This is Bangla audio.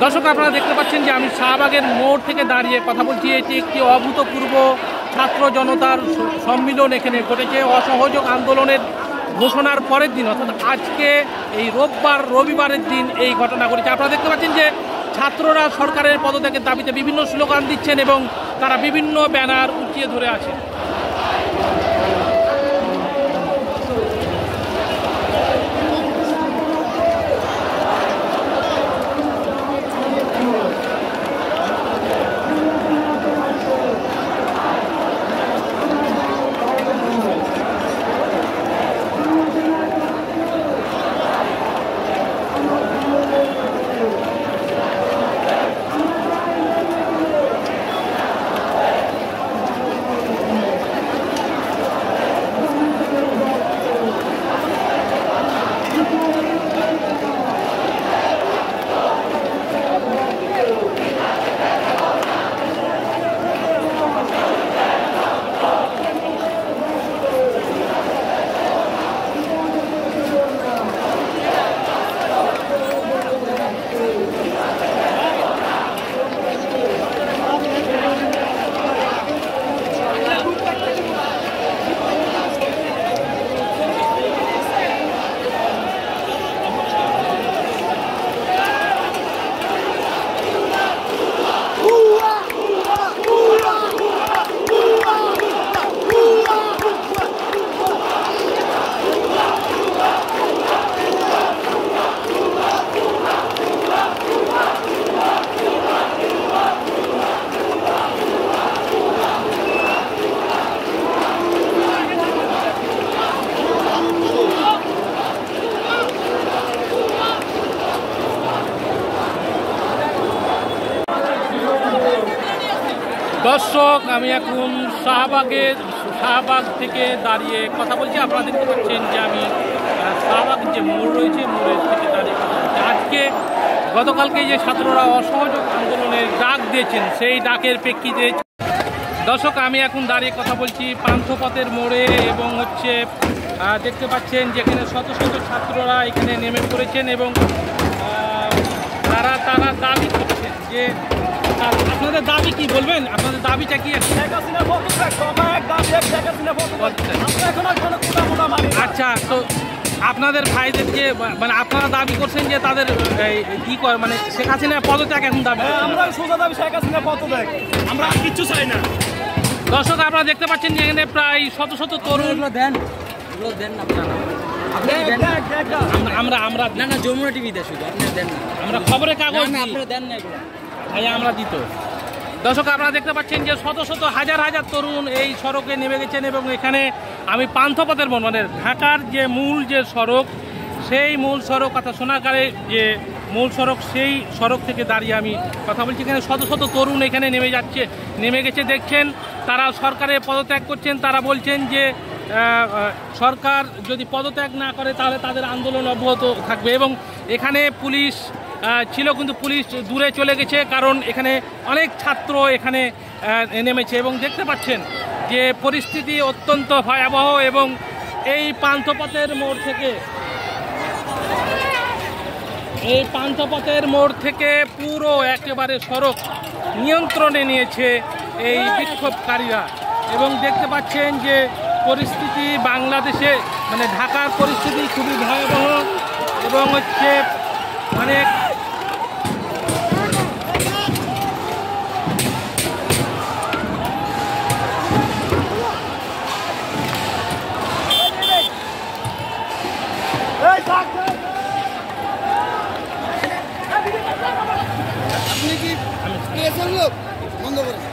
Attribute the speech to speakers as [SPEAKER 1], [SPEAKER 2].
[SPEAKER 1] দর্শক আপনারা দেখতে পাচ্ছেন যে আমি শাহবাগের মোড় থেকে দাঁড়িয়ে কথা বলছি। এটি একটি অভূতপূর্ব ছাত্র জনতার সম্মিলন এখানে ঘটেছে। অসহযোগ আন্দোলনের ঘোষণার পরের দিন অর্থাৎ আজকে এই রবিবারের দিন এই ঘটনা ঘটেছে। আপনারা দেখতে পাচ্ছেন যে ছাত্ররা সরকারের পদত্যাগের দাবিতে বিভিন্ন স্লোগান দিচ্ছেন এবং তারা বিভিন্ন ব্যানার উঁচিয়ে ধরে আছে। দর্শক আমি এখন শাহবাগ থেকে দাঁড়িয়ে কথা বলছি। আপনারা দেখতে পাচ্ছেন যে আমি শাহবাগ যে মোড় রয়েছে মোড়ের থেকে দাঁড়িয়ে কথা বলছি। আজকে গতকালকে যে ছাত্ররা অসহযোগ আন্দোলনের ডাক দিয়েছেন সেই ডাকের প্রেক্ষিতে দর্শক আমি এখন দাঁড়িয়ে কথা বলছি পান্থপথের মোড়ে এবং দেখতে পাচ্ছেন যেখানে শত শত ছাত্ররা এখানে নেমে পড়েছেন এবং তারা দাবি করছেন যে আপনাদের দাবি কি বলবেন? আপনাদের দাবিটা কি? আচ্ছা, তো আপনাদের ভাইদের যে মানে আপনারা দাবি করছেন যে তাদের কি করে মানে শেখ হাসিনা পদত্যাগ এখন দাবি?
[SPEAKER 2] আমরা সোজা দাবি শেখ হাসিনা পদত্যাগ, আমরা কিচ্ছু চাই না।
[SPEAKER 1] দর্শক আপনারা দেখতে পাচ্ছেন যে এখানে প্রায় শত শত তরুণ দেন আমরা না যমুনা টিভিতে শুধু দেন না, আমরা খবরের কাগজ দেন না ভাইয়া আমরা দিত। দর্শক আপনারা দেখতে পাচ্ছেন যে শত শত হাজার হাজার তরুণ এই সড়কে নেমে গেছেন এবং এখানে আমি পান্থপথের মোড় মানে ঢাকার যে মূল যে সড়ক সেই মূল সড়ক অর্থাৎ সোনারগাঁয়ের যে মূল সড়ক সেই সড়ক থেকে দাঁড়িয়ে আমি কথা বলছি। এখানে শত শত তরুণ এখানে নেমে গেছে দেখছেন। তারা সরকারের পদত্যাগ করছেন। তারা বলছেন যে সরকার যদি পদত্যাগ না করে তাহলে তাদের আন্দোলন অব্যাহত থাকবে এবং এখানে পুলিশ ছিল কিন্তু পুলিশ দূরে চলে গেছে কারণ এখানে অনেক ছাত্র এখানে নেমেছে এবং দেখতে পাচ্ছেন যে পরিস্থিতি অত্যন্ত ভয়াবহ এবং এই পান্থপথের মোড় থেকে পুরো একেবারে সড়ক নিয়ন্ত্রণে নিয়েছে এই বিক্ষোভকারীরা এবং দেখতে পাচ্ছেন যে পরিস্থিতি বাংলাদেশে মানে ঢাকার পরিস্থিতি খুবই ভয়াবহ এবং অনেক
[SPEAKER 3] আপনি কি লোক বন্ধ করেন?